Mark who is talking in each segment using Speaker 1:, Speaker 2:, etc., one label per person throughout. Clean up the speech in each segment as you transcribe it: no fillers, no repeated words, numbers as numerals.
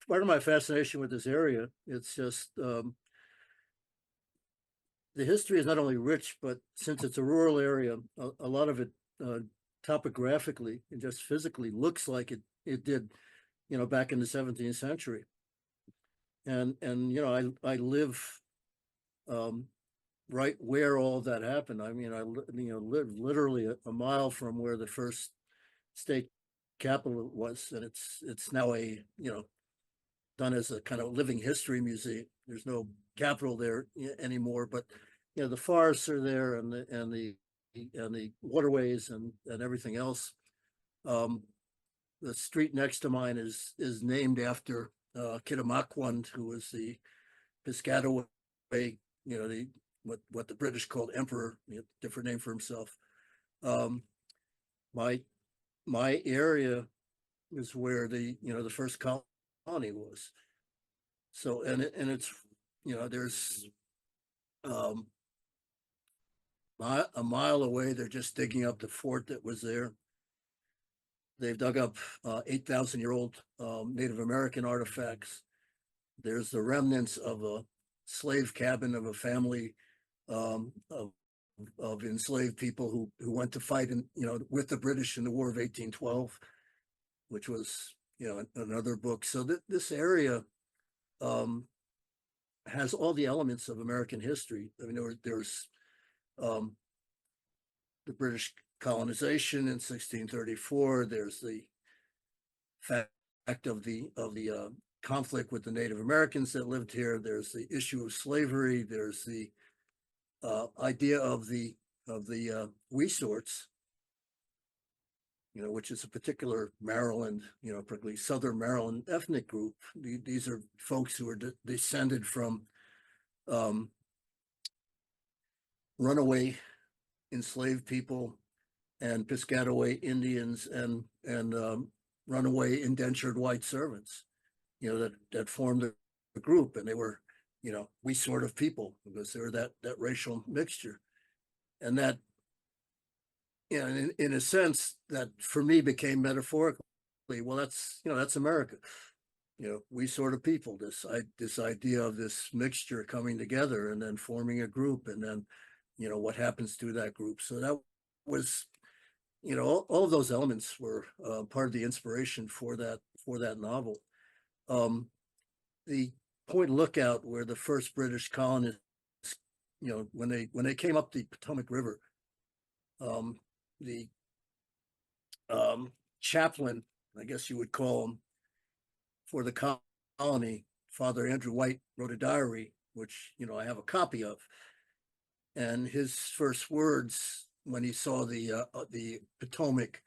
Speaker 1: part of my fascination with this area. It's just the history is not only rich, but since it's a rural area, a lot of it topographically and just physically looks like it did, back in the 17th century. And I live um, right where all that happened. I mean, live literally a mile from where the first state capitol was, and it's now done as a kind of living history museum. There's no capitol there anymore, but the forests are there, and the waterways and everything else. Um, the street next to mine is named after Kitamakwan, who was the Piscataway, the what the British called emperor, different name for himself. Um, my my area is where the first colony was. So it's there's um, a mile away. They're just digging up the fort that was there. They've dug up 8,000-year-old Native American artifacts. There's the remnants of a slave cabin of a family of enslaved people who went to fight with the British in the War of 1812, which was another book. So this area um, has all the elements of American history. I mean, there's um, the British colonization in 1634. There's the fact of the conflict with the Native Americans that lived here. There's the issue of slavery. There's the idea of the Wesorts, which is a particular Maryland, particularly Southern Maryland ethnic group. These are folks who are descended from um, runaway enslaved people and Piscataway Indians and runaway indentured white servants, that formed the group, and they were, we sort of people because they were that racial mixture, and that, in a sense, that for me became metaphorically, well, that's America. We sort of people, this idea of this mixture coming together and then forming a group, and then what happens to that group. So that was, all of those elements were part of the inspiration for that novel. Um, the Point Lookout, where the first British colonists, when they came up the Potomac River, um, the chaplain, I guess you would call him, for the colony, Father Andrew White, wrote a diary, which I have a copy of, and his first words when he saw the Potomac,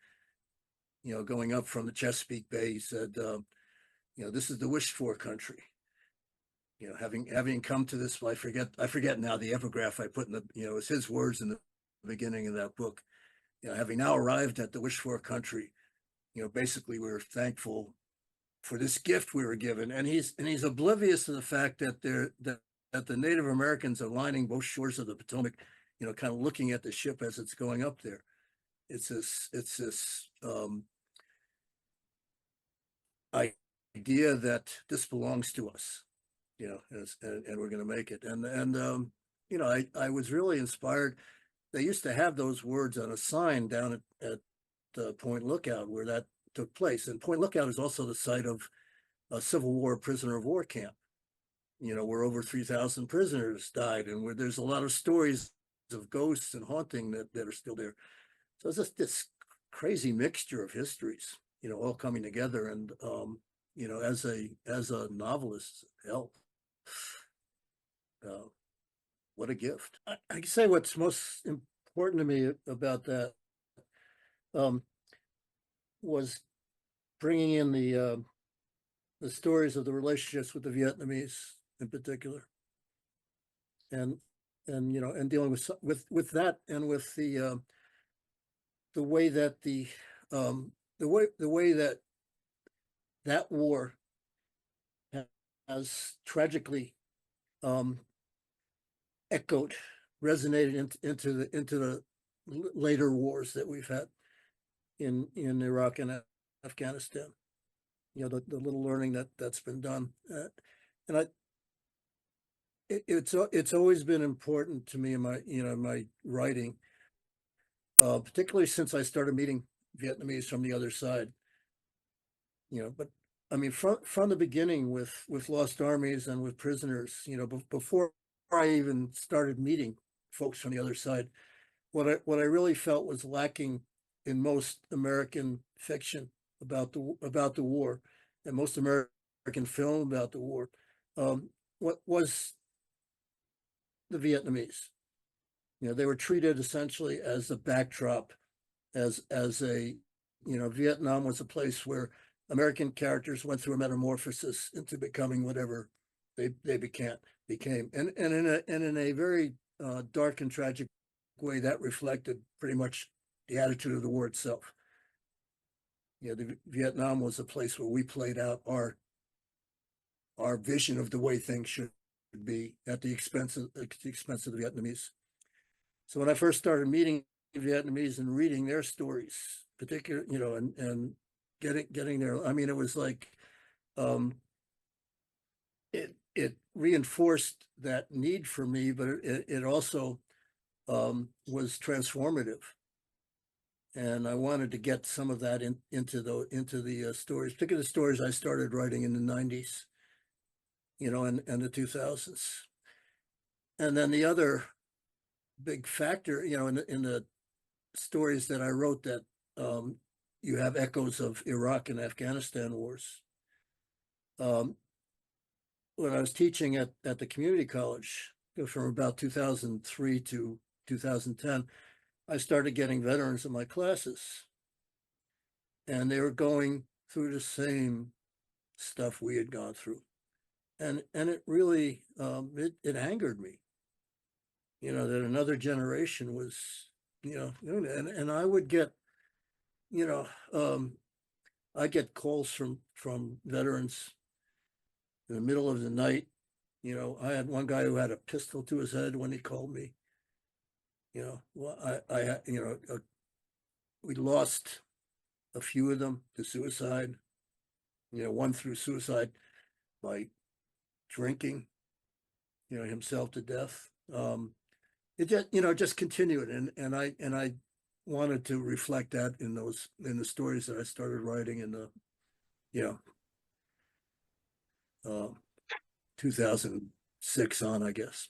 Speaker 1: going up from the Chesapeake Bay, he said, "This is the wished for country." Having come to this, well, I forget now the epigraph I put in the, it's his words in the beginning of that book. Having now arrived at the wished for country, basically we're thankful for this gift we were given, and he's oblivious to the fact that the Native Americans are lining both shores of the Potomac, kind of looking at the ship as it's going up there. It's this idea that this belongs to us, and we're going to make it. And I was really inspired. They used to have those words on a sign down at Point Lookout where that took place. And Point Lookout is also the site of a Civil War prisoner of war camp, where over 3,000 prisoners died, and where there's a lot of stories of ghosts and haunting that are still there. So it's just this crazy mixture of histories, all coming together. And as a novelist, hell, uh, what a gift! I can say what's most important to me about that um, was bringing in the stories of the relationships with the Vietnamese in particular, and and dealing with that, and with the way that the way that war has tragically um, echoed, resonated into the later wars that we've had in Iraq and Afghanistan. the little learning that's been done. And it's always been important to me in my writing, particularly since I started meeting Vietnamese from the other side. But I mean, from the beginning with Lost Armies and with Prisoners, before I even started meeting folks from the other side, what I really felt was lacking in most American fiction about the war and most American film about the war, what was the Vietnamese. They were treated essentially as a backdrop, as a Vietnam was a place where American characters went through a metamorphosis into becoming whatever they became, and in a very dark and tragic way that reflected pretty much the attitude of the war itself. The Vietnam was a place where we played out our vision of the way things should be at the expense of the Vietnamese. So when I first started meeting Vietnamese and reading their stories, particular, and getting their, I mean, it was like it reinforced that need for me, but it also was transformative, and I wanted to get some of that into the stories, particularly the stories I started writing in the '90s, and the 2000s. And then the other big factor, in the stories that I wrote, that you have echoes of Iraq and Afghanistan wars. When I was teaching at the community college from about 2003 to 2010, I started getting veterans in my classes, and they were going through the same stuff we had gone through, and it really it angered me, that another generation was, and I would get, you know, I get calls from veterans in the middle of the night. I had one guy who had a pistol to his head when he called me. Well, we lost a few of them to suicide. One through suicide by drinking, himself to death. It just continued, and I wanted to reflect that in the stories that I started writing in the you know 2006 on, I guess.